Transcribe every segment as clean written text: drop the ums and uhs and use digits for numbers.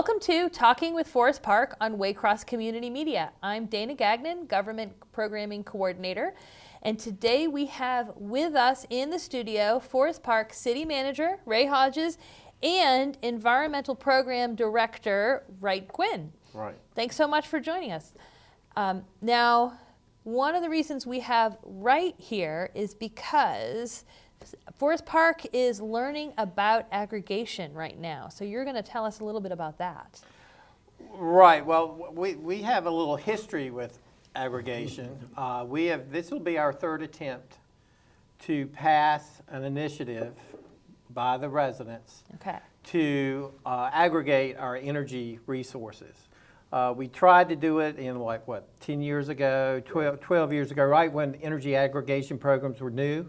Welcome to Talking with Forest Park on Waycross Community Media. I'm Dana Gagnon, Government Programming Coordinator, and today we have with us in the studio Forest Park City Manager Ray Hodges and Environmental Program Director Wright Gwyn. Right. Thanks so much for joining us. Now, one of the reasons we have Wright here is because Forest Park is learning about aggregation right now. So you're going to tell us a little bit about that. Right. Well, we have a little history with aggregation. This will be our third attempt to pass an initiative by the residents to aggregate our energy resources. We tried to do it in 10 years ago, 12 years ago, right when energy aggregation programs were new.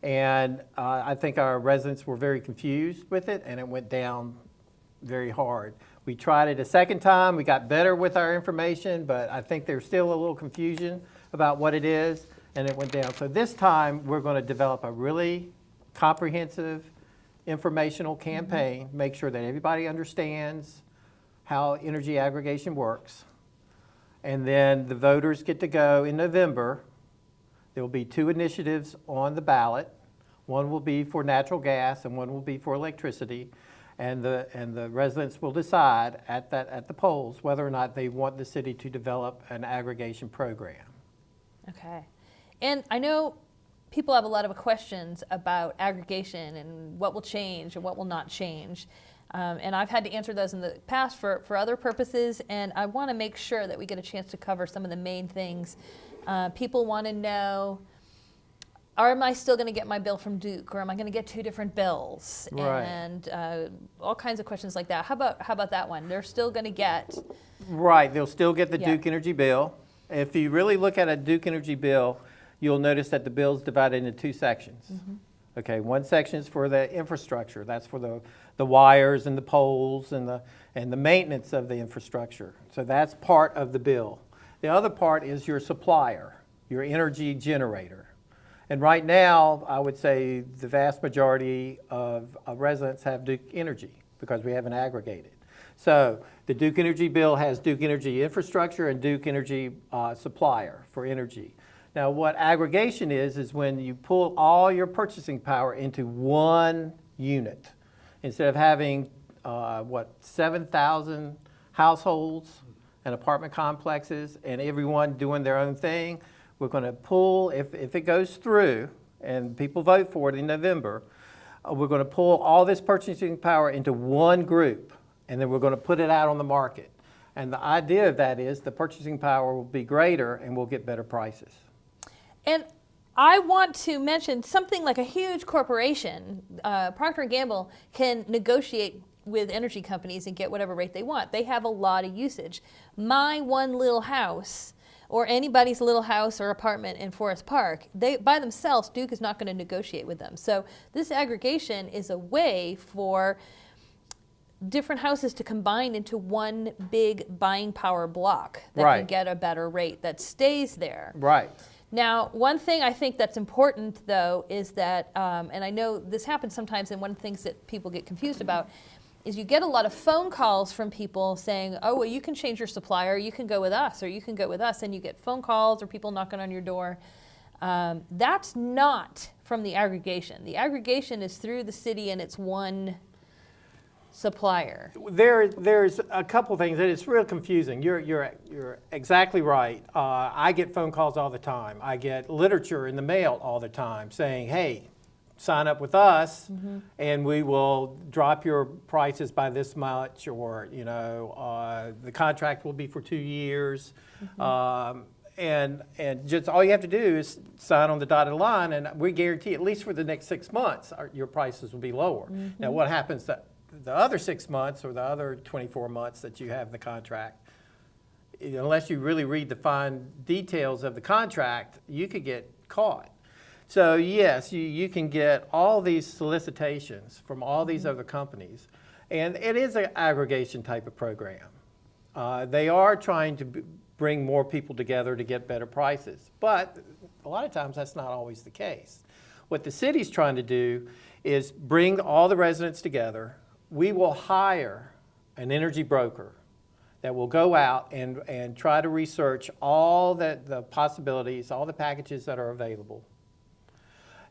And I think our residents were very confused with it, and it went down very hard. We tried it a second time. We got better with our information, but I think there's still a little confusion about what it is, and it went down. So this time, we're going to develop a really comprehensive informational campaign, make sure that everybody understands how energy aggregation works. And then the voters get to go in November. There will be two initiatives on the ballot. One will be for natural gas and one will be for electricity. And the residents will decide at the polls whether or not they want the city to develop an aggregation program. Okay. And I know people have a lot of questions about aggregation and what will change and what will not change. And I've had to answer those in the past for other purposes, and I want to make sure that we get a chance to cover some of the main things. People want to know, am I still going to get my bill from Duke, or am I going to get two different bills? Right. And all kinds of questions like that. How about that one? They're still going to get... Right, they'll still get the Duke Energy bill. If you really look at a Duke Energy bill, you'll notice that the bill is divided into two sections. Mm-hmm. Okay, one section is for the infrastructure. That's for the wires and the poles and the maintenance of the infrastructure. So that's part of the bill. The other part is your supplier, your energy generator. And right now, I would say the vast majority of residents have Duke Energy because we haven't aggregated. So the Duke Energy bill has Duke Energy infrastructure and Duke Energy supplier for energy. Now what aggregation is when you pull all your purchasing power into one unit. Instead of having 7,000 households and apartment complexes and everyone doing their own thing, we're going to pull, if it goes through and people vote for it in November, we're going to pull all this purchasing power into one group, and then we're going to put it out on the market. And the idea of that is the purchasing power will be greater and we'll get better prices. And I want to mention something like a huge corporation, Procter & Gamble, can negotiate with energy companies and get whatever rate they want. They have a lot of usage. My one little house, or anybody's little house or apartment in Forest Park, they by themselves, Duke is not going to negotiate with them. So this aggregation is a way for different houses to combine into one big buying power block that can get a better rate that stays there. Right. Now, one thing I think that's important, though, is that, and I know this happens sometimes, and one of the things that people get confused about is you get a lot of phone calls from people saying, oh, well, you can change your supplier, you can go with us, or you can go with us, and you get phone calls or people knocking on your door. That's not from the aggregation. The aggregation is through the city and it's one supplier. There's a couple things, and it's real confusing. You're exactly right. I get phone calls all the time. I get literature in the mail all the time saying, hey, sign up with us and we will drop your prices by this much, or the contract will be for 2 years. And just all you have to do is sign on the dotted line, and we guarantee at least for the next 6 months your prices will be lower. Now what happens the other 6 months or the other 24 months that you have the contract, unless you really read the fine details of the contract, you could get caught. So yes, you can get all these solicitations from all these other companies, and it is an aggregation type of program. They are trying to bring more people together to get better prices, but a lot of times that's not always the case. What the city's trying to do is bring all the residents together. We will hire an energy broker that will go out and try to research all the possibilities, all the packages that are available.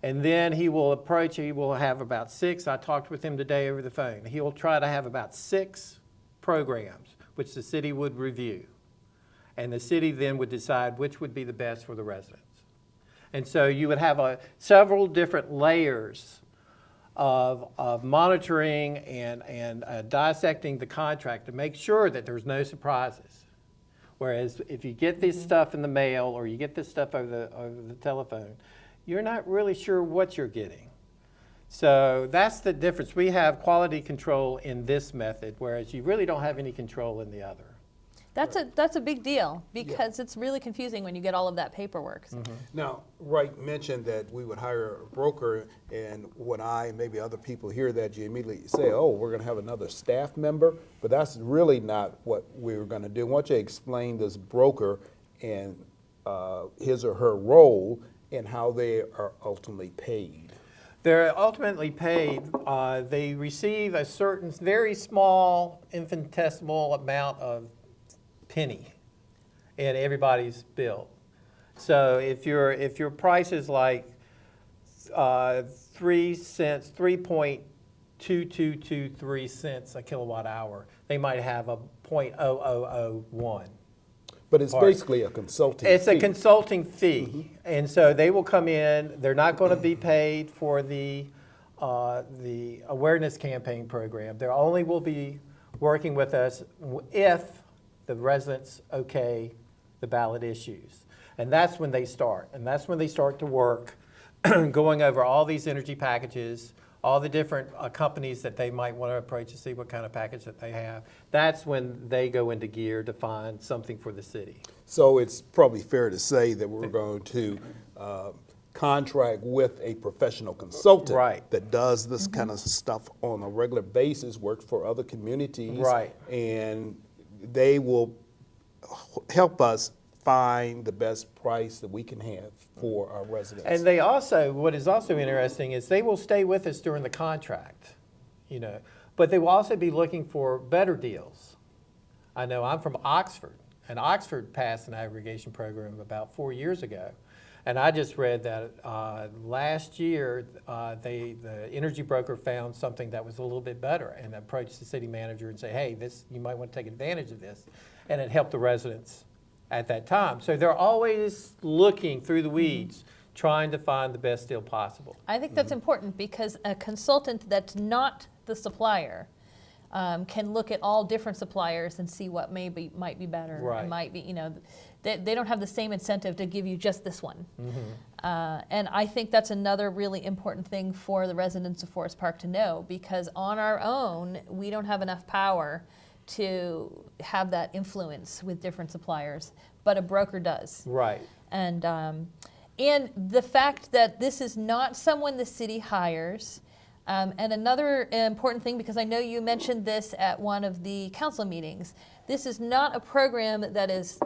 And then he will have about 6, I talked with him today over the phone, he will try to have about 6 programs which the city would review. And the city then would decide which would be the best for the residents. And so you would have several different layers of monitoring and dissecting the contract to make sure that there's no surprises. Whereas if you get this stuff in the mail or you get this stuff over the telephone, you're not really sure what you're getting. So that's the difference. We have quality control in this method, whereas you really don't have any control in the other. That's a big deal because it's really confusing when you get all of that paperwork. Now, Wright mentioned that we would hire a broker, and when I and maybe other people hear that, you immediately say, oh, we're going to have another staff member, but that's really not what we were going to do. Why don't you explain this broker and his or her role and how they are ultimately paid? They're ultimately paid. They receive a certain very small infinitesimal amount of penny in everybody's bill. So if your price is like 3 cents, 3.2223 cents a kilowatt hour, they might have a 0.0001. But it's basically a consulting It's fee. a consulting fee, and so they will come in. They're not going to be paid for the awareness campaign program. They only will be working with us if the residents okay the ballot issues. And that's when they start. And that's when they start to work, going over all these energy packages, all the different companies that they might want to approach to see what kind of package that they have. That's when they go into gear to find something for the city. So it's probably fair to say that we're going to contract with a professional consultant that does this kind of stuff on a regular basis, works for other communities, and they will help us find the best price that we can have for our residents. And they also, what is also interesting is they will stay with us during the contract, but they will also be looking for better deals. I know I'm from Oxford, and Oxford passed an aggregation program about 4 years ago. And I just read that last year, the energy broker found something that was a little bit better and approached the city manager and said, hey, you might want to take advantage of this. And it helped the residents at that time. So they're always looking through the weeds, trying to find the best deal possible. I think that's important because a consultant that's not the supplier can look at all different suppliers and see what might be better. It might be, they don't have the same incentive to give you just this one. And I think that's another really important thing for the residents of Forest Park to know, because on our own, we don't have enough power to have that influence with different suppliers, but a broker does. And the fact that this is not someone the city hires. And another important thing, because I know you mentioned this at one of the council meetings, this is not a program that is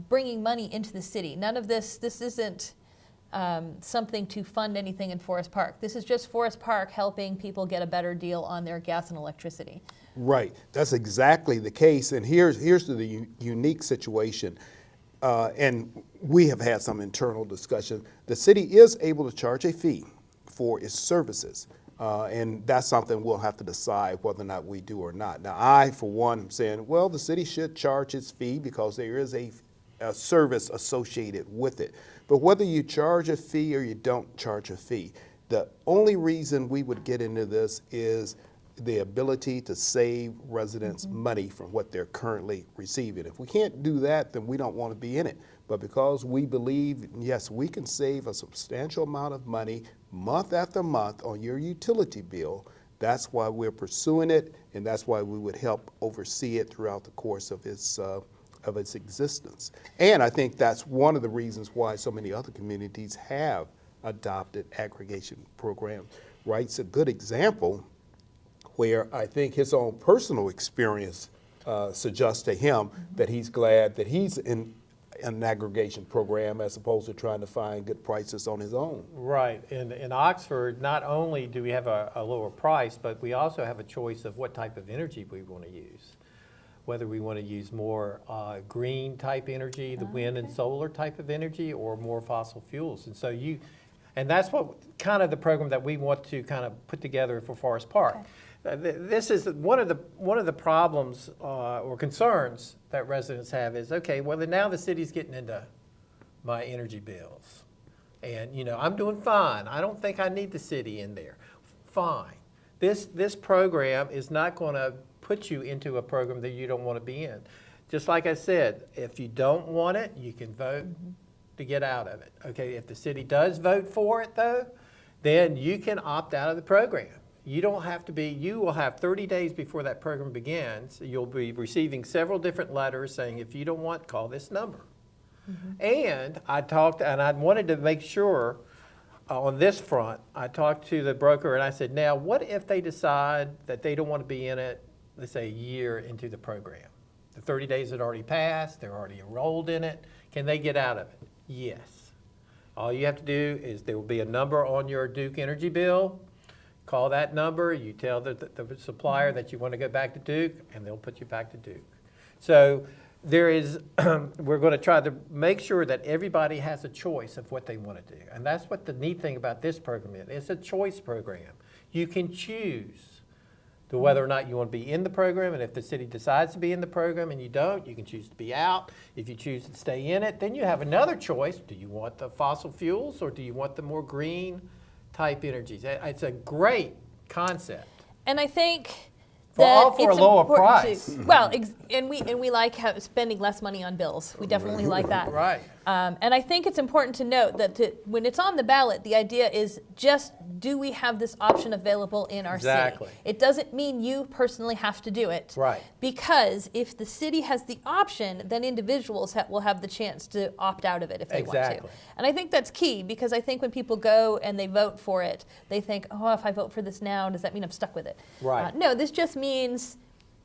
bringing money into the city. None of this isn't something to fund anything in Forest Park. This is just Forest Park helping people get a better deal on their gas and electricity. Right, that's exactly the case. And here's the unique situation. And we have had some internal discussion. The city is able to charge a fee for its services. And that's something we'll have to decide whether or not we do or not. Now, I, for one, am saying, well, the city should charge its fee because there is a service associated with it. But whether you charge a fee or you don't charge a fee, the only reason we would get into this is the ability to save residents money from what they're currently receiving. If we can't do that, then we don't want to be in it. But because we believe, yes, we can save a substantial amount of money month after month on your utility bill, that's why we're pursuing it, and that's why we would help oversee it throughout the course of its existence. And I think that's one of the reasons why so many other communities have adopted aggregation programs. Wright's a good example where I think his own personal experience suggests to him that he's glad that he's an aggregation program as opposed to trying to find good prices on his own. Right. In Oxford, not only do we have a lower price, but we also have a choice of what type of energy we want to use. Whether we want to use more green type energy, the wind and solar type of energy, or more fossil fuels. And so and that's what kind of the program that we want to kind of put together for Forest Park. This is one of the problems or concerns that residents have is, okay, well now the city's getting into my energy bills. And I'm doing fine. I don't think I need the city in there. Fine. This program is not going to put you into a program that you don't want to be in. Just like I said, if you don't want it, you can vote to get out of it. Okay, if the city does vote for it though, then you can opt out of the program. You don't have to be, you will have 30 days before that program begins. You'll be receiving several different letters saying, if you don't want, call this number. And I wanted to make sure on this front, I talked to the broker and I said, now what if they decide that they don't want to be in it, let's say a year into the program? The 30 days had already passed, they're already enrolled in it. Can they get out of it? Yes. All you have to do is there will be a number on your Duke Energy bill. Call that number, you tell the supplier that you want to go back to Duke, and they'll put you back to Duke. So there is, we're going to try to make sure that everybody has a choice of what they want to do. And that's what the neat thing about this program is. It's a choice program. You can choose to whether or not you want to be in the program, and if the city decides to be in the program and you don't, you can choose to be out. If you choose to stay in it, then you have another choice. Do you want the fossil fuels or do you want the more green type energies? It's a great concept. And I think For that a it's lower important price. Well, and we like spending less money on bills. We definitely like that. Right. And I think it's important to note that when it's on the ballot, the idea is just, do we have this option available in our Exactly. city? It doesn't mean you personally have to do it. Right. Because if the city has the option, then individuals will have the chance to opt out of it if they want to. Exactly. And I think that's key, because I think when people go and they vote for it, they think, oh, if I vote for this now, does that mean I'm stuck with it? Right. No, this just means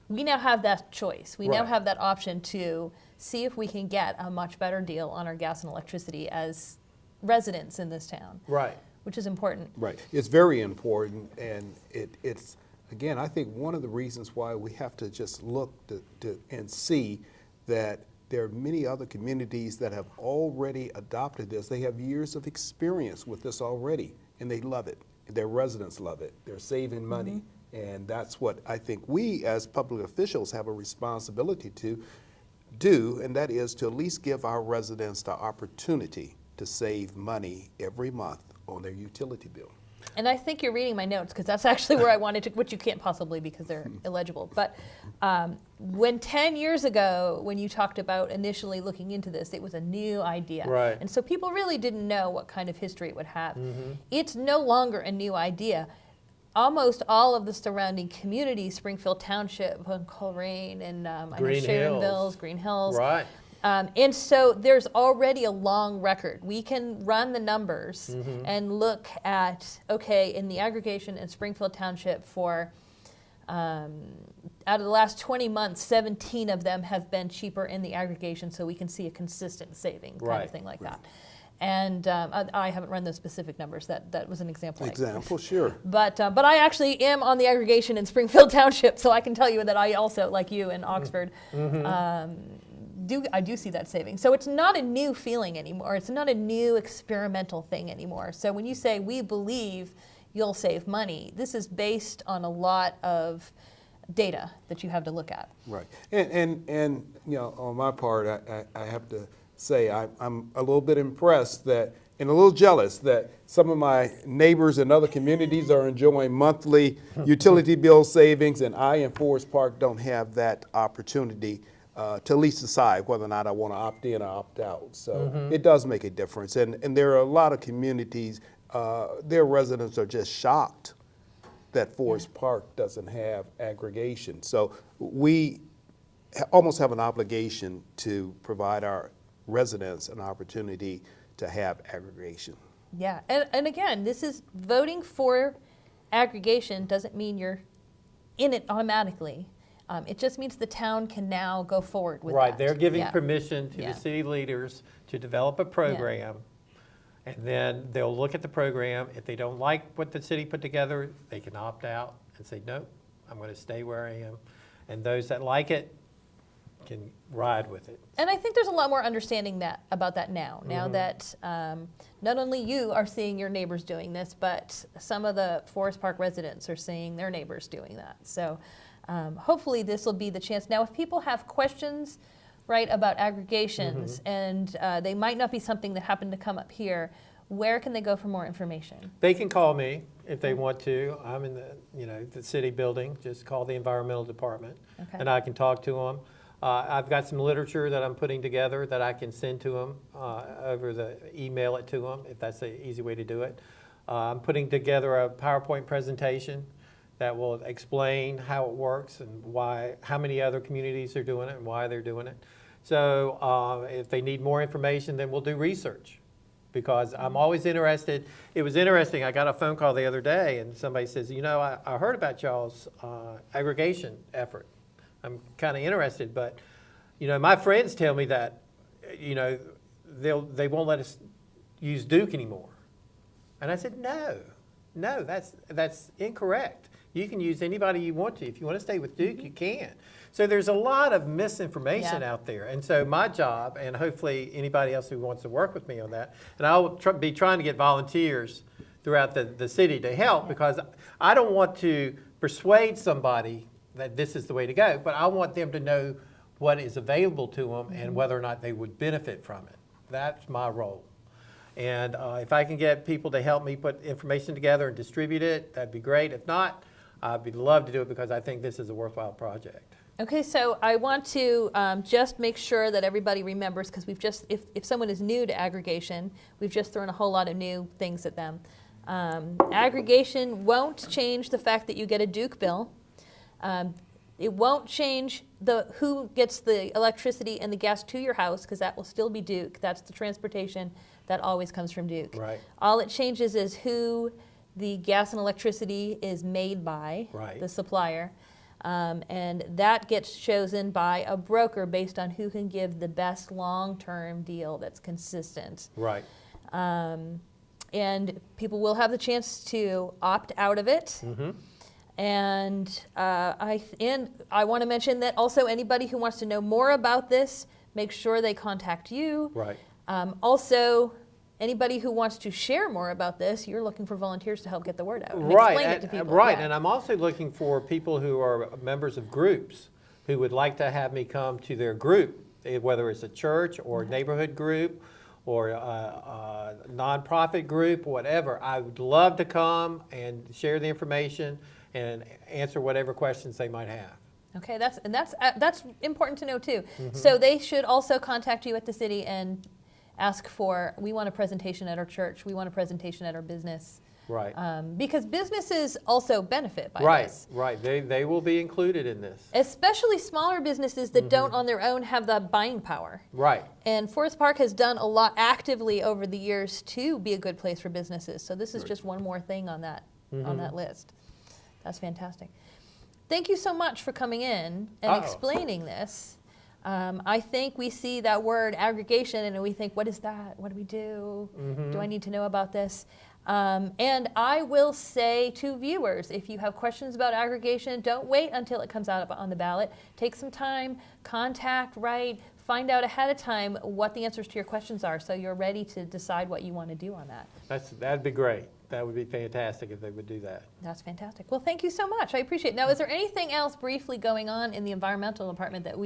we now have that choice. We now Right. have that option to see if we can get a much better deal on our gas and electricity as residents in this town, Right. which is important. Right. It's very important, and it's, again, I think one of the reasons why we have to just look and see that there are many other communities that have already adopted this. They have years of experience with this already, and they love it. Their residents love it. They're saving money. And that's what I think we as public officials have a responsibility to do, and that is to at least give our residents the opportunity to save money every month on their utility bill. And I think you're reading my notes, because that's actually where I wanted to, which you can't possibly because they're illegible. But when 10 years ago, when you talked about initially looking into this, it was a new idea. Right. And so people really didn't know what kind of history it would have. It's no longer a new idea. Almost all of the surrounding communities, Springfield Township, Coleraine, and I know Green Sharonville's, Hills. Green Hills. Right. And so there's already a long record. We can run the numbers and look at, okay, in the aggregation in Springfield Township for, out of the last 20 months, 17 of them have been cheaper in the aggregation, so we can see a consistent saving kind Right. of thing like that. And I haven't run those specific numbers. That was an example. Sure. But I actually am on the aggregation in Springfield Township, so I can tell you that I also, like you in Oxford, I do see that saving. So it's not a new feeling anymore. It's not a new experimental thing anymore. So when you say we believe you'll save money, this is based on a lot of data that you have to look at. Right. And on my part, I have to say I'm a little bit impressed that, and a little jealous that some of my neighbors in other communities are enjoying monthly utility bill savings, and I in Forest Park don't have that opportunity to at least decide whether or not I want to opt in or opt out. So it does make a difference. And there are a lot of communities, their residents are just shocked that Forest Park doesn't have aggregation. So we almost have an obligation to provide our residents an opportunity to have aggregation. Yeah, and again, this is voting for aggregation doesn't mean you're in it automatically. It just means the town can now go forward with Right, that. they're giving Yeah. permission to Yeah. the city leaders to develop a program, and then they'll look at the program. If they don't like what the city put together, they can opt out and say, nope, I'm going to stay where I am. And those that like it can ride with it. And I think there's a lot more understanding about that now. Now that not only you are seeing your neighbors doing this, but some of the Forest Park residents are seeing their neighbors doing that. So hopefully this will be the chance. Now, if people have questions, right, about aggregations, and they might not be something that happened to come up here, where can they go for more information? They can call me if they want to. I'm in the city building. Just call the environmental department, Okay. and I can talk to them. I've got some literature that I'm putting together that I can send to them email it to them if that's the easy way to do it. I'm putting together a PowerPoint presentation that will explain how it works and how many other communities are doing it and why they're doing it. So if they need more information, then we'll do research, because I'm always interested. It was interesting, I got a phone call the other day and somebody says, I heard about y'all's aggregation effort. I'm kind of interested, but my friends tell me that they won't let us use Duke anymore. And I said, no, that's incorrect. You can use anybody you want to. If you want to stay with Duke, you can. So there's a lot of misinformation out there. And so my job, and hopefully anybody else who wants to work with me on that, and I'll be trying to get volunteers throughout the city to help, because I don't want to persuade somebody that this is the way to go, but I want them to know what is available to them and whether or not they would benefit from it. That's my role. And if I can get people to help me put information together and distribute it, that'd be great. If not, I'd love to do it, because I think this is a worthwhile project. Okay, so I want to just make sure that everybody remembers, because we've just, if someone is new to aggregation, we've just thrown a whole lot of new things at them. Aggregation won't change the fact that you get a Duke bill. It won't change who gets the electricity and the gas to your house, because that will still be Duke. That's the transportation that always comes from Duke. Right. All it changes is who the gas and electricity is made by, Right. the supplier. And that gets chosen by a broker based on who can give the best long-term deal that's consistent. Right. And people will have the chance to opt out of it. And I want to mention that also anybody who wants to know more about this, make sure they contact you. Right. Also, anybody who wants to share more about this, you're looking for volunteers to help get the word out and Right. explain it to people. Right. Yeah. And I'm also looking for people who are members of groups who would like to have me come to their group, whether it's a church or a neighborhood group or a nonprofit group, whatever. I would love to come and share the information and answer whatever questions they might have. Okay, that's important to know too. So they should also contact you at the city and ask for, we want a presentation at our church, we want a presentation at our business. Right. Because businesses also benefit by Right. this. Right. They will be included in this. Especially smaller businesses that don't on their own have the buying power. Right. And Forest Park has done a lot actively over the years to be a good place for businesses. So this is just one more thing on that list. That's fantastic. Thank you so much for coming in and explaining this. I think we see that word aggregation and we think, what is that? What do we do? Do I need to know about this? And I will say to viewers, if you have questions about aggregation, don't wait until it comes out on the ballot. Take some time, contact Wright, find out ahead of time what the answers to your questions are so you're ready to decide what you want to do on that. That'd be great. That would be fantastic if they would do that. That's fantastic. Well, thank you so much. I appreciate it. Now, is there anything else briefly going on in the environmental department that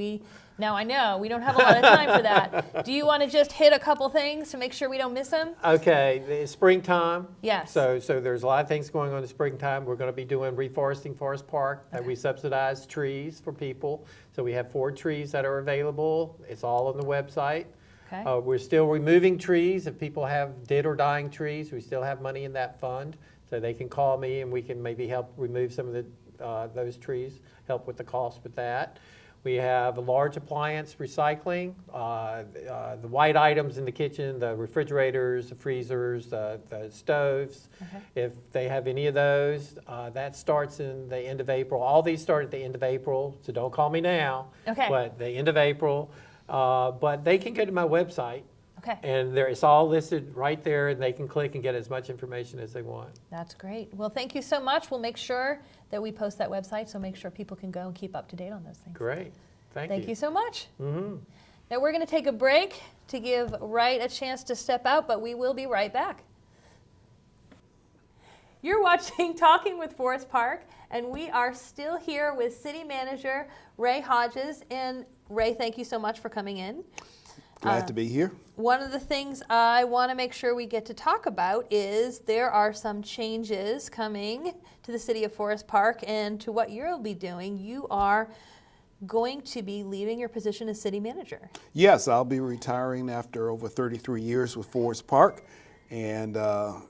now I know we don't have a lot of time for that. Do you want to just hit a couple things to make sure we don't miss them? Okay, it's springtime. Yes. So there's a lot of things going on in springtime. We're going to be doing reforesting Forest Park. That we subsidize trees for people. So we have 4 trees that are available. It's all on the website. Okay. We're still removing trees. If people have dead or dying trees, we still have money in that fund. So they can call me and we can maybe help remove some of those trees, help with the cost with that. We have large appliance recycling, the white items in the kitchen, the refrigerators, the freezers, the stoves. If they have any of those, that starts in the end of April. All these start at the end of April, so don't call me now. Okay. But the end of April. But they can go to my website. Okay. And it's all listed right there, and they can click and get as much information as they want. That's great. Well, thank you so much. We'll make sure that we post that website, so make sure people can go and keep up to date on those things. Great. Thank you so much. Mm-hmm. Now we're going to take a break to give Wright a chance to step out, but we will be right back. You're watching Talking with Forest Park, and we are still here with City Manager Ray Hodges. And Ray, thank you so much for coming in. Glad to be here. One of the things I want to make sure we get to talk about is there are some changes coming to the City of Forest Park and to what you'll be doing. You are going to be leaving your position as city manager. Yes, I'll be retiring after over 33 years with Forest Park, and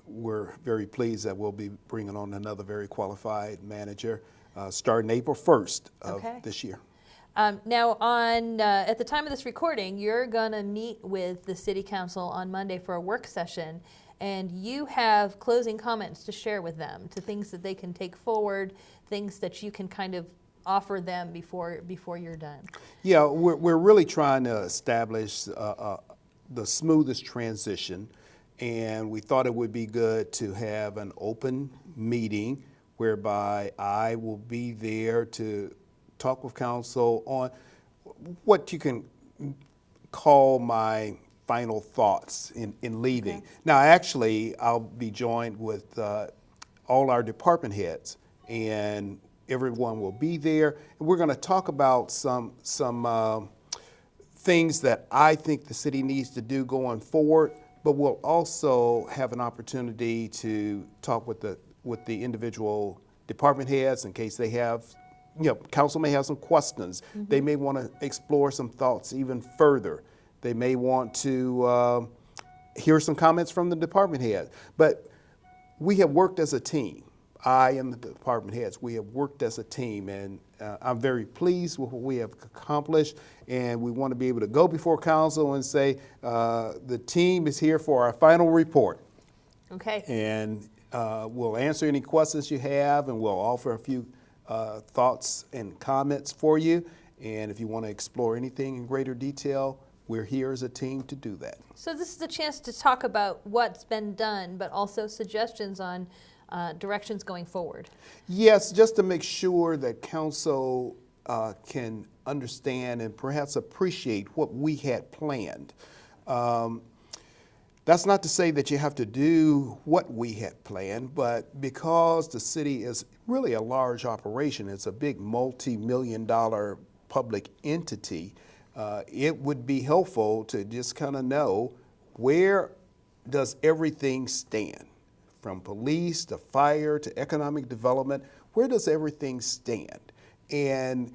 we're very pleased that we'll be bringing on another very qualified manager starting April 1st of this year. Now, at the time of this recording, you're going to meet with the City Council on Monday for a work session, and you have closing comments to share with them, to things that they can take forward, things that you can kind of offer them before you're done. Yeah, we're really trying to establish the smoothest transition, and we thought it would be good to have an open meeting whereby I will be there to talk with council on what you can call my final thoughts in leaving. Okay. Now, actually, I'll be joined with all our department heads, and everyone will be there. And we're going to talk about some things that I think the city needs to do going forward, but we'll also have an opportunity to talk with the individual department heads in case they have, council may have some questions. Mm-hmm. They may want to explore some thoughts even further. They may want to hear some comments from the department head. But we have worked as a team. I and the department heads, we have worked as a team, and I'm very pleased with what we have accomplished, and we want to be able to go before council and say, the team is here for our final report. Okay. And we'll answer any questions you have, and we'll offer a few thoughts and comments for you. And if you want to explore anything in greater detail, we're here as a team to do that. So this is a chance to talk about what's been done, but also suggestions on directions going forward. Yes, just to make sure that council can understand and perhaps appreciate what we had planned. That's not to say that you have to do what we had planned, but because the city is really a large operation, it's a big multi-million-dollar public entity, it would be helpful to just kind of know where does everything stand, from police to fire to economic development. Where does everything stand, and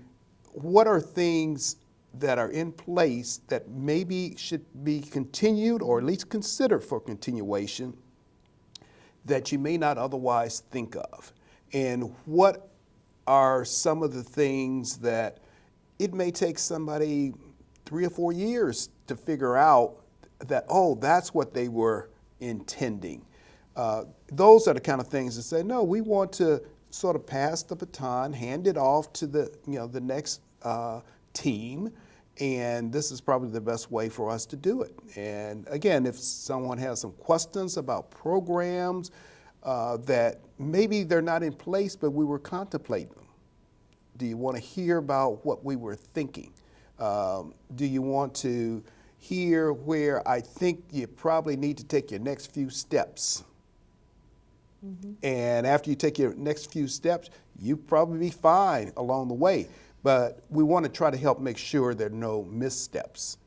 what are things that are in place that maybe should be continued or at least considered for continuation that you may not otherwise think of? And what are some of the things that it may take somebody 3 or 4 years to figure out that, oh, that's what they were intending? Those are the kind of things that say, no, we want to sort of pass the baton, hand it off to the next team, and this is probably the best way for us to do it. And again, if someone has some questions about programs that maybe they're not in place, but we were contemplating them. Do you want to hear about what we were thinking? Do you want to hear where I think you probably need to take your next few steps? Mm-hmm. And after you take your next few steps, you'll probably be fine along the way. But we want to try to help make sure there are no missteps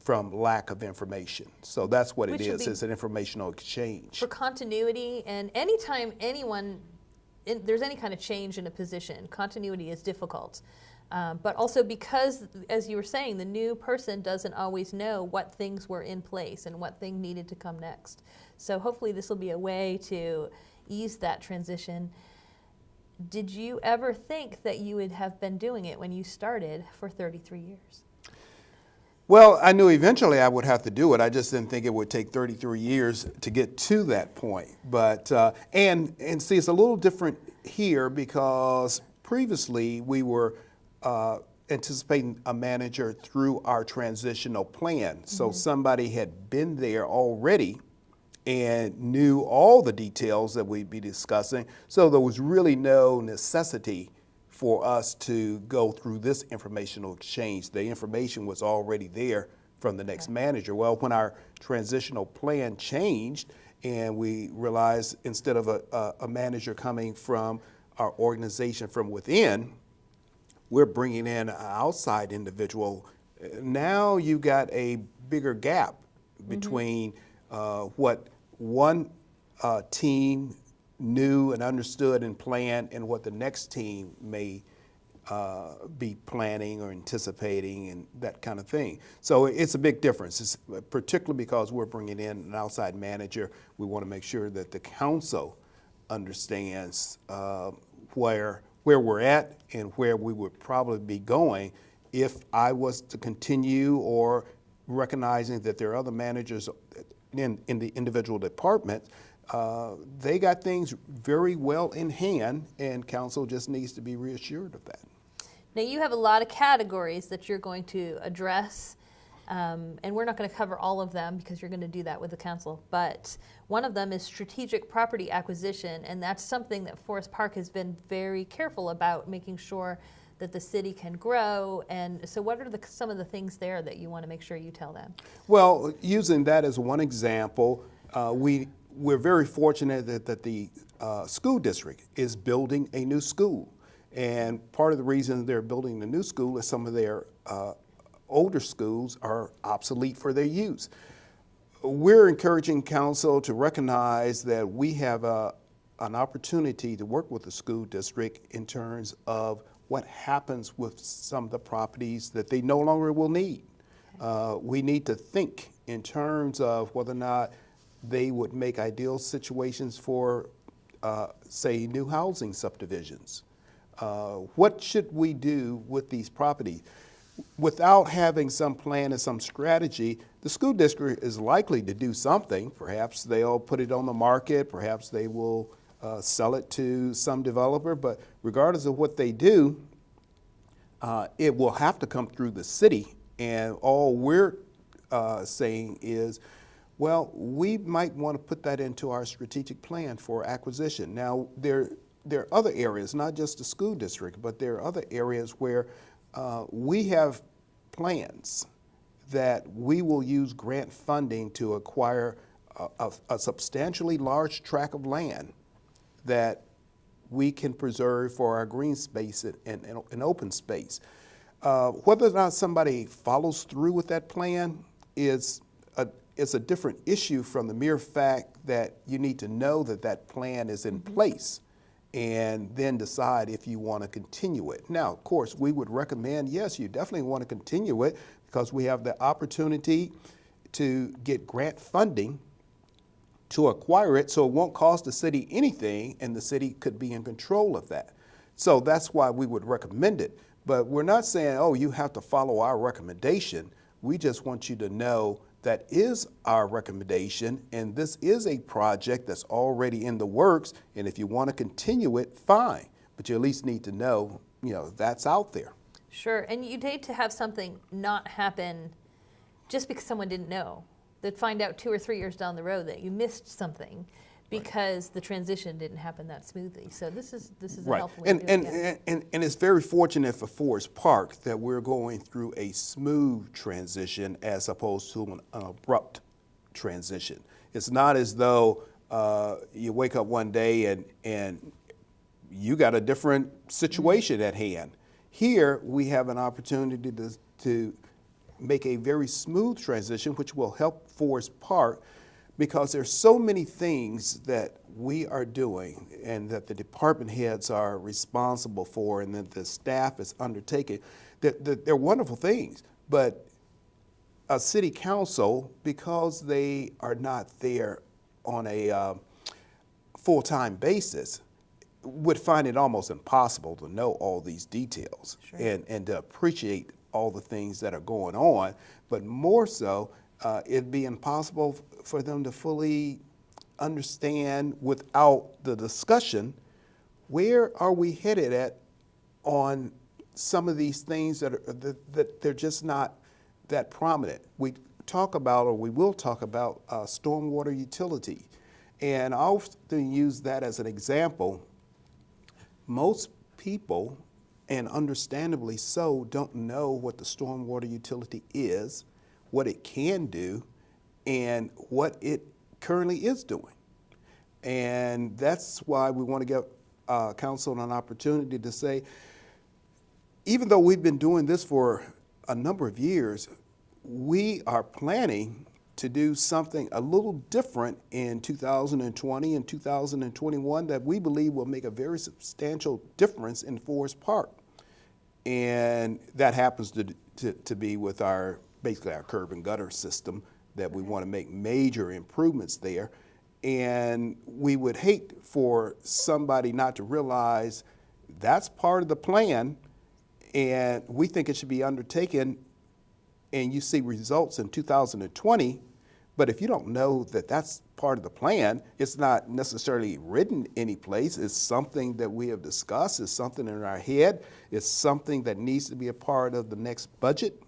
from lack of information. So that's what it is. It's an informational exchange. For continuity, and anytime there's any kind of change in a position, continuity is difficult. But also because, as you were saying, the new person doesn't always know what things were in place and what thing needed to come next. So hopefully this will be a way to ease that transition. did you ever think that you would have been doing it when you started for 33 years? Well, I knew eventually I would have to do it. I just didn't think it would take 33 years to get to that point. But and see, it's a little different here because previously we were anticipating a manager through our transitional plan. So somebody had been there already and knew all the details that we'd be discussing. So there was really no necessity for us to go through this informational exchange. The information was already there from the next manager. Well, when our transitional plan changed and we realized instead of a manager coming from our organization from within, we're bringing in an outside individual. Now you got a bigger gap between what one team knew and understood and planned and what the next team may be planning or anticipating and that kind of thing. So it's a big difference, it's particularly because we're bringing in an outside manager. We want to make sure that the council understands where we're at and where we would probably be going if I was to continue, or recognizing that there are other managers in the individual department. They got things very well in hand, and council just needs to be reassured of that. Now, you have a lot of categories that you're going to address, and we're not going to cover all of them because you're going to do that with the council, but one of them is strategic property acquisition, and that's something that Forest Park has been very careful about, making sure that the city can grow. And so what are some of the things there that you want to make sure you tell them? Well, using that as one example, we're very fortunate that the school district is building a new school. And part of the reason they're building the new school is some of their older schools are obsolete for their use. We're encouraging council to recognize that we have an opportunity to work with the school district in terms of what happens with some of the properties that they no longer will need. We need to think in terms of whether or not they would make ideal situations for, say, new housing subdivisions. What should we do with these properties? Without having some plan and some strategy, the school district is likely to do something. Perhaps they'll put it on the market, perhaps they will sell it to some developer, but regardless of what they do, it will have to come through the city. And all we're saying is, well, we might want to put that into our strategic plan for acquisition. Now, there are other areas, not just the school district, but there are other areas where we have plans that we will use grant funding to acquire a substantially large tract of land that we can preserve for our green space and open space. Whether or not somebody follows through with that plan is a different issue from the mere fact that you need to know that that plan is in place and then decide if you want to continue it. Now, of course, we would recommend, yes, you definitely want to continue it because we have the opportunity to get grant funding to acquire it, so it won't cost the city anything and the city could be in control of that. So that's why we would recommend it. But we're not saying, oh, you have to follow our recommendation. We just want you to know that is our recommendation, and this is a project that's already in the works, and if you want to continue it, fine. But you at least need to know, that's out there. Sure, and you'd hate to have something not happen just because someone didn't know. They'd find out 2 or 3 years down the road that you missed something because the transition didn't happen that smoothly. So this is a helpful way to do it. And it's very fortunate for Forest Park that we're going through a smooth transition as opposed to an abrupt transition. It's not as though you wake up one day and you got a different situation at hand. Here we have an opportunity to make a very smooth transition, which will help Forest Park, because there's so many things that we are doing and that the department heads are responsible for and that the staff is undertaking. They're wonderful things, but a city council, because they are not there on a full-time basis, would find it almost impossible to know all these details Sure. and to appreciate all the things that are going on, but more so, it'd be impossible for them to fully understand without the discussion, where are we headed at on some of these things that they're just not that prominent. We talk about, or we will talk about, stormwater utility. And I often use that as an example. Most people, and understandably so, don't know what the stormwater utility is, what it can do, and what it currently is doing. And that's why we want to give council an opportunity to say, even though we've been doing this for a number of years, we are planning to do something a little different in 2020 and 2021 that we believe will make a very substantial difference in Forest Park. And that happens to be with basically our curb and gutter system, that we want to make major improvements there. And we would hate for somebody not to realize that's part of the plan, and we think it should be undertaken, and you see results in 2020, but if you don't know that that's part of the plan, it's not necessarily written any place, it's something that we have discussed, it's something in our head, it's something that needs to be a part of the next budget.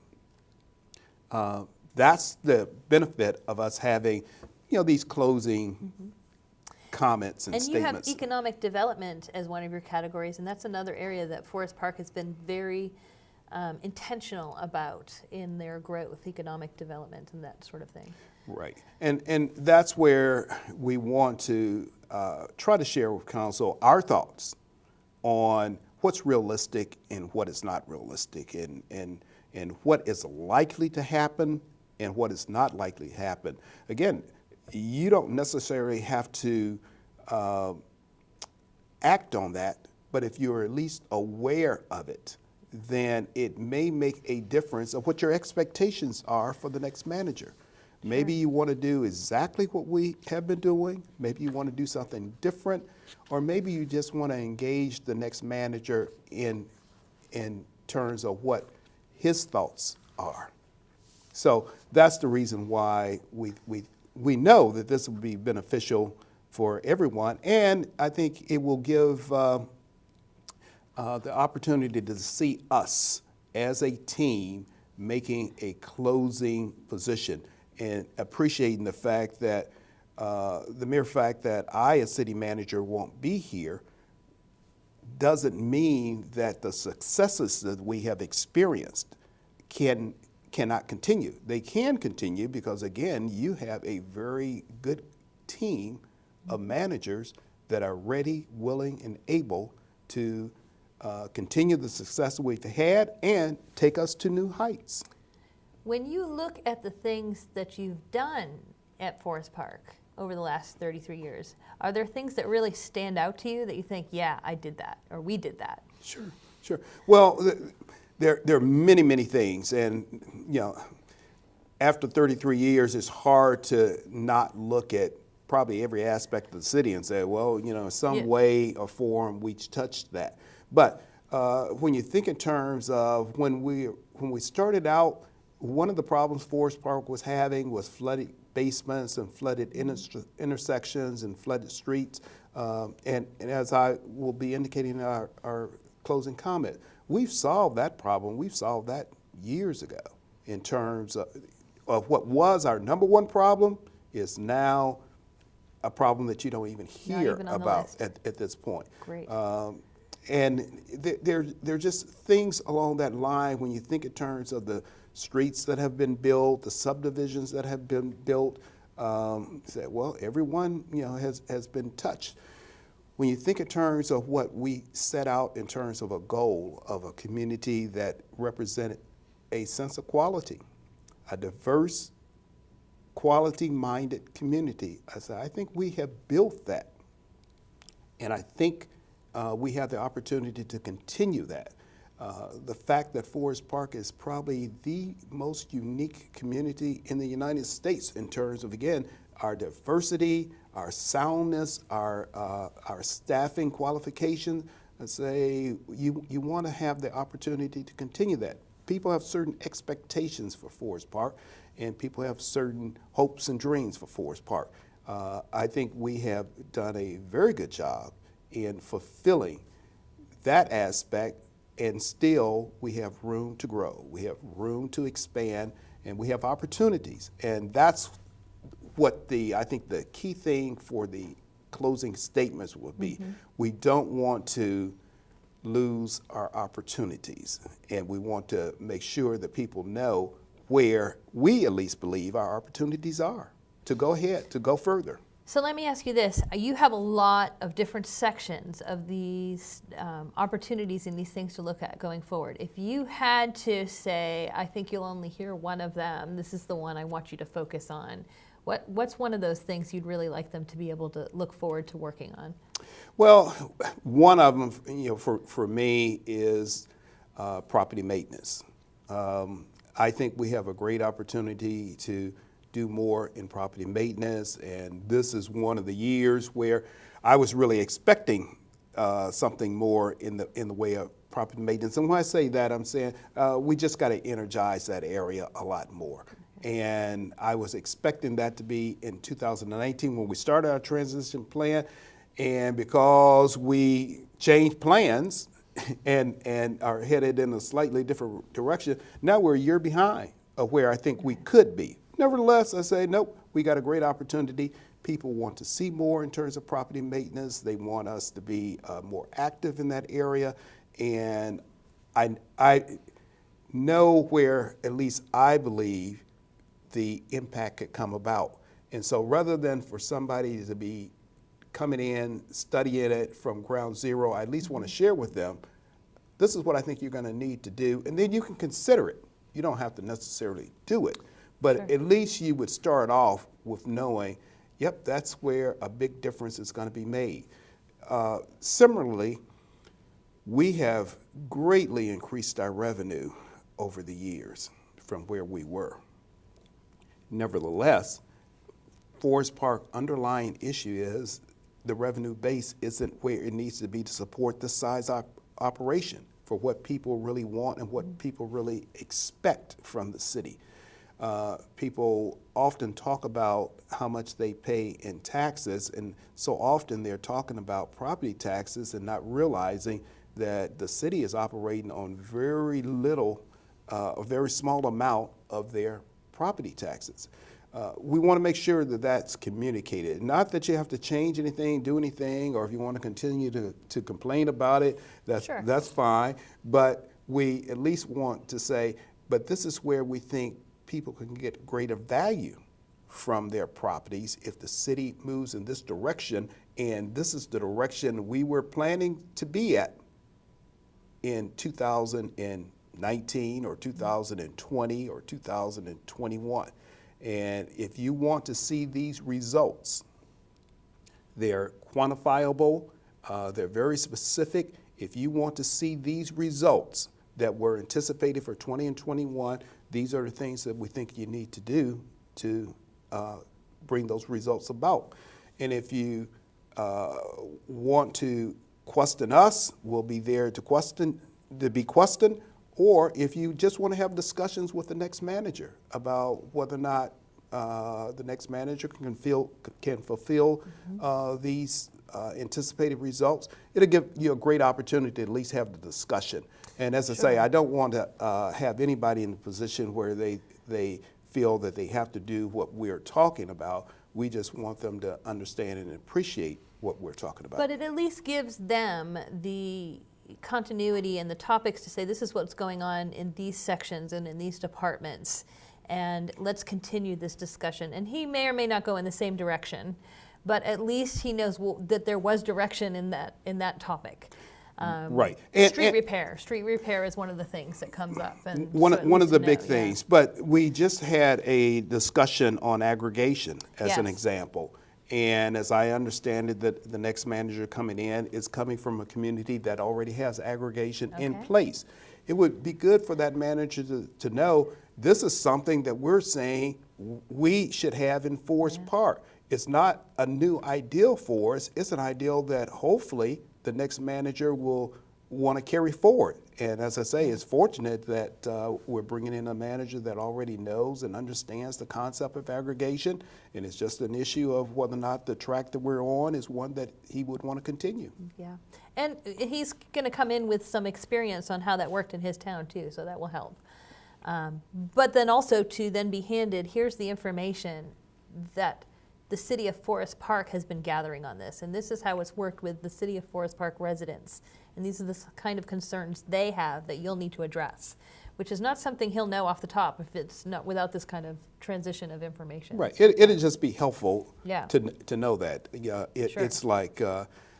That's the benefit of us having, these closing comments and statements. And you have economic development as one of your categories, and that's another area that Forest Park has been very intentional about in their growth, economic development and that sort of thing. Right, and that's where we want to try to share with council our thoughts on what's realistic and what is not realistic, and what is likely to happen and what is not likely to happen. Again, you don't necessarily have to act on that, but if you're at least aware of it, then it may make a difference of what your expectations are for the next manager. Maybe you want to do exactly what we have been doing, maybe you want to do something different, or maybe you just want to engage the next manager in terms of what his thoughts are. So that's the reason why we know that this will be beneficial for everyone, and I think it will give the opportunity to see us as a team making a closing position and appreciating the fact that the mere fact that I, as city manager, won't be here doesn't mean that the successes that we have experienced cannot continue. They can continue because, again, you have a very good team of managers that are ready, willing, and able to continue the success we've had and take us to new heights. When you look at the things that you've done at Forest Park over the last 33 years, are there things that really stand out to you that you think, yeah, I did that, or we did that? Sure. Well, there are many, many things, and after 33 years, it's hard to not look at probably every aspect of the city and say, well, in some way or form we touched that. But when you think in terms of when we started out, one of the problems Forest Park was having was flooded basements and flooded intersections and flooded streets. And as I will be indicating in our closing comment, we've solved that problem. We've solved that years ago in terms of what was our number one problem is now a problem that you don't even hear about at this point. Great. And there are just things along that line when you think in terms of the streets that have been built, the subdivisions that have been built. Say, well, everyone has been touched. When you think in terms of what we set out in terms of a goal of a community that represented a sense of quality, a diverse, quality-minded community, I think we have built that. And I think we have the opportunity to continue that. The fact that Forest Park is probably the most unique community in the United States in terms of, again, our diversity, our soundness, our staffing qualifications. I say you want to have the opportunity to continue that. People have certain expectations for Forest Park, and people have certain hopes and dreams for Forest Park. I think we have done a very good job in fulfilling that aspect, and still we have room to grow. We have room to expand, and we have opportunities. And that's what I think the key thing for the closing statements will be. We don't want to lose our opportunities, and we want to make sure that people know where we at least believe our opportunities are to go ahead, to go further. So let me ask you this. You have a lot of different sections of these opportunities and these things to look at going forward. If you had to say, I think you'll only hear one of them, this is the one I want you to focus on, what's one of those things you'd really like them to be able to look forward to working on? Well, one of them, for me is property maintenance. I think we have a great opportunity to do more in property maintenance, and this is one of the years where I was really expecting something more in the way of property maintenance. And when I say that, I'm saying we just got to energize that area a lot more. And I was expecting that to be in 2019 when we started our transition plan, and because we changed plans and are headed in a slightly different direction, now we're a year behind of where I think we could be. Nevertheless, I say, nope, we got a great opportunity. People want to see more in terms of property maintenance. They want us to be more active in that area. And I know where, at least I believe, the impact could come about. And so rather than for somebody to be coming in, studying it from ground zero, I at least want to share with them, this is what I think you're going to need to do. And then you can consider it. You don't have to necessarily do it. But Sure. At least you would start off with knowing, yep, that's where a big difference is going to be made. Similarly, we have greatly increased our revenue over the years from where we were. Nevertheless, Forest Park underlying issue is the revenue base isn't where it needs to be to support this size operation for what people really want and what people really expect from the city. People often talk about how much they pay in taxes, and so often they're talking about property taxes and not realizing that the city is operating on very little, a very small amount of their property taxes. We want to make sure that that's communicated. Not that you have to change anything, do anything, or if you want to continue to complain about it, Sure. that's fine. But we at least want to say, but this is where we think people can get greater value from their properties if the city moves in this direction, and this is the direction we were planning to be at in 2019 or 2020 or 2021. And if you want to see these results, they're quantifiable, they're very specific. If you want to see these results that were anticipated for 20 and 21, these are the things that we think you need to do to bring those results about. And if you want to question us, we'll be there to be questioned. Or if you just want to have discussions with the next manager about whether or not the next manager can fulfill these anticipated results, it'll give you a great opportunity to at least have the discussion. And as I say, I don't want to have anybody in a position where they feel that they have to do what we're talking about. We just want them to understand and appreciate what we're talking about. But it at least gives them the continuity and the topics to say this is what's going on in these sections and in these departments, and let's continue this discussion. And he may or may not go in the same direction, but at least he knows that there was direction in that topic. Right. Street repair is one of the things that comes up. And One of the big things, but we just had a discussion on aggregation as an Yes. example. And as I understand it, that the next manager coming in is coming from a community that already has aggregation in Okay. place. it would be good for that manager to know this is something that we're saying we should have in Forest Park. It's not a new ideal for us. It's an ideal that hopefully the next manager will want to carry forward. And as I say, it's fortunate that we're bringing in a manager that already knows and understands the concept of aggregation, and it's just an issue of whether or not the track that we're on is one that he would want to continue. Yeah, and he's going to come in with some experience on how that worked in his town too, so that will help. But then also to then be handed, here's the information that the City of Forest Park has been gathering on this, and this is how it's worked with the City of Forest Park residents, and these are the kind of concerns they have that you'll need to address, which is not something he'll know off the top if it's not without this kind of transition of information. Right. It'd just be helpful Yeah. to know that. Sure. It's like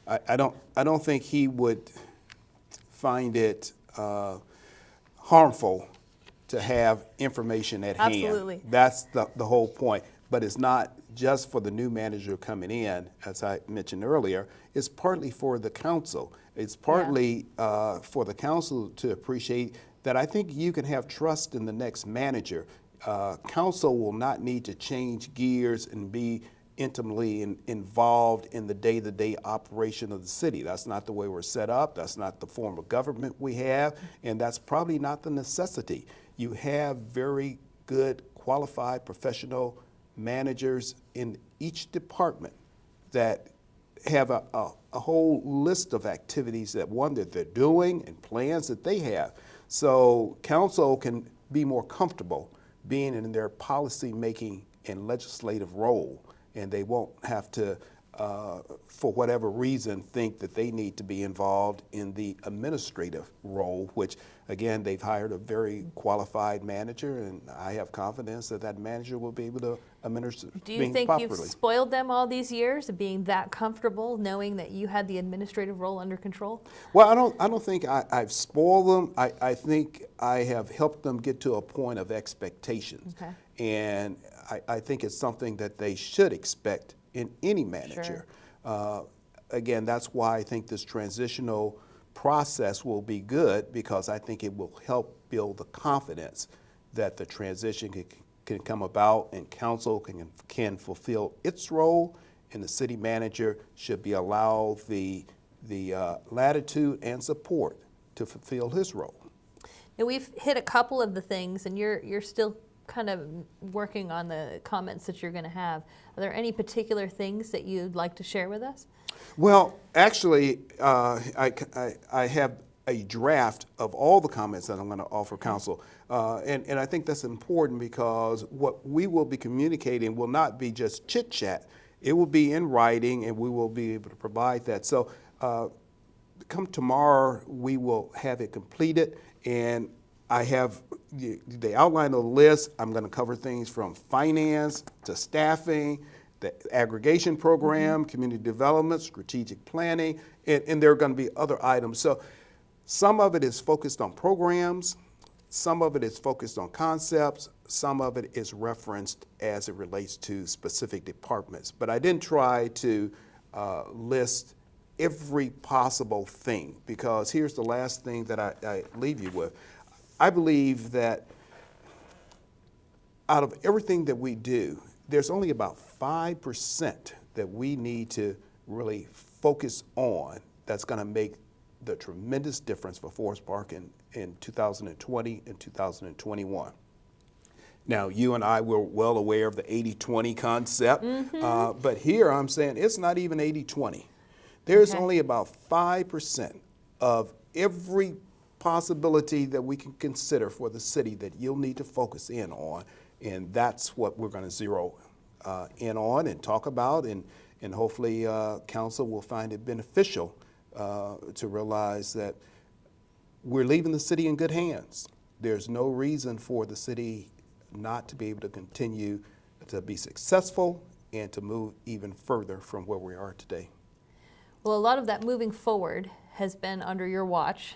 I don't think he would find it harmful to have information at hand. Absolutely. That's the whole point. But it's not just for the new manager coming in, as I mentioned earlier. It's partly for the council. It's partly for the council to appreciate that I think you can have trust in the next manager. Council will not need to change gears and be intimately involved in the day-to-day operation of the city. That's not the way we're set up. That's not the form of government we have, and that's probably not the necessity. You have very good, qualified, professional managers in each department that have a whole list of activities that they're doing and plans that they have. So council can be more comfortable being in their policy making and legislative role, and they won't have to, for whatever reason, think that they need to be involved in the administrative role, which again, they've hired a very qualified manager, and I have confidence that that manager will be able to administer things properly. Do you think you've spoiled them all these years of being that comfortable knowing that you had the administrative role under control? Well, I don't think I've spoiled them. I think I have helped them get to a point of expectations. Okay. And I think it's something that they should expect in any manager. Sure. Again, that's why I think this transitional process will be good, because I think it will help build the confidence that the transition can come about, and council can fulfill its role, and the city manager should be allowed the latitude and support to fulfill his role. Now we've hit a couple of the things, and you're still kind of working on the comments that you're going to have. Are there any particular things that you'd like to share with us? Well, actually, I have a draft of all the comments that I'm going to offer council. And I think that's important, because what we will be communicating will not be just chit chat. It will be in writing, and we will be able to provide that. So come tomorrow, we will have it completed, and I have the outline of the list. I'm going to cover things from finance to staffing, the aggregation program, community development, strategic planning, and there are going to be other items. So some of it is focused on programs, some of it is focused on concepts, some of it is referenced as it relates to specific departments. But I didn't try to list every possible thing, because here's the last thing that I leave you with. I believe that out of everything that we do, there's only about 5% that we need to really focus on that's going to make the tremendous difference for Forest Park in 2020 and 2021. Now, you and I were well aware of the 80-20 concept, but here I'm saying it's not even 80-20. There's only about 5% of every possibility that we can consider for the city that you'll need to focus in on, and that's what we're going to zero in on and talk about, and hopefully council will find it beneficial to realize that we're leaving the city in good hands. There's no reason for the city not to be able to continue to be successful and to move even further from where we are today. Well, a lot of that moving forward has been under your watch.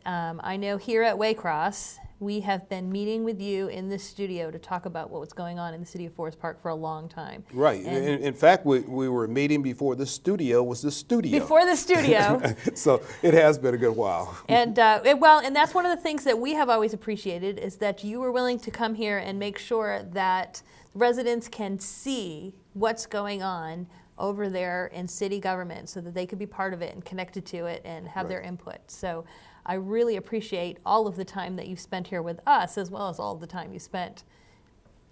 I know here at Waycross, we have been meeting with you in this studio to talk about what was going on in the city of Forest Park for a long time. Right. In fact, we were meeting before the studio was the studio. Before the studio. So it has been a good while. And and that's one of the things that we have always appreciated is that you were willing to come here and make sure that residents can see what's going on over there in city government so that they could be part of it and connected to it and have their input. So I really appreciate all of the time that you've spent here with us, as well as all of the time you spent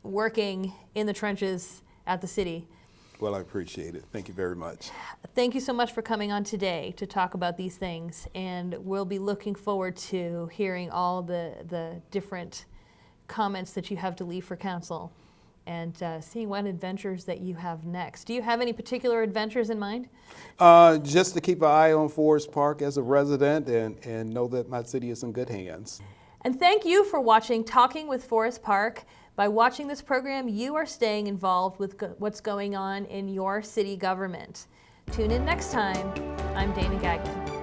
working in the trenches at the city. Well, I appreciate it. Thank you very much. Thank you so much for coming on today to talk about these things, and we'll be looking forward to hearing all the different comments that you have to leave for council and seeing what adventures that you have next. Do you have any particular adventures in mind? Just to keep an eye on Forest Park as a resident and know that my city is in good hands. And thank you for watching Talking with Forest Park. By watching this program, you are staying involved with what's going on in your city government. Tune in next time. I'm Dana Gagnon.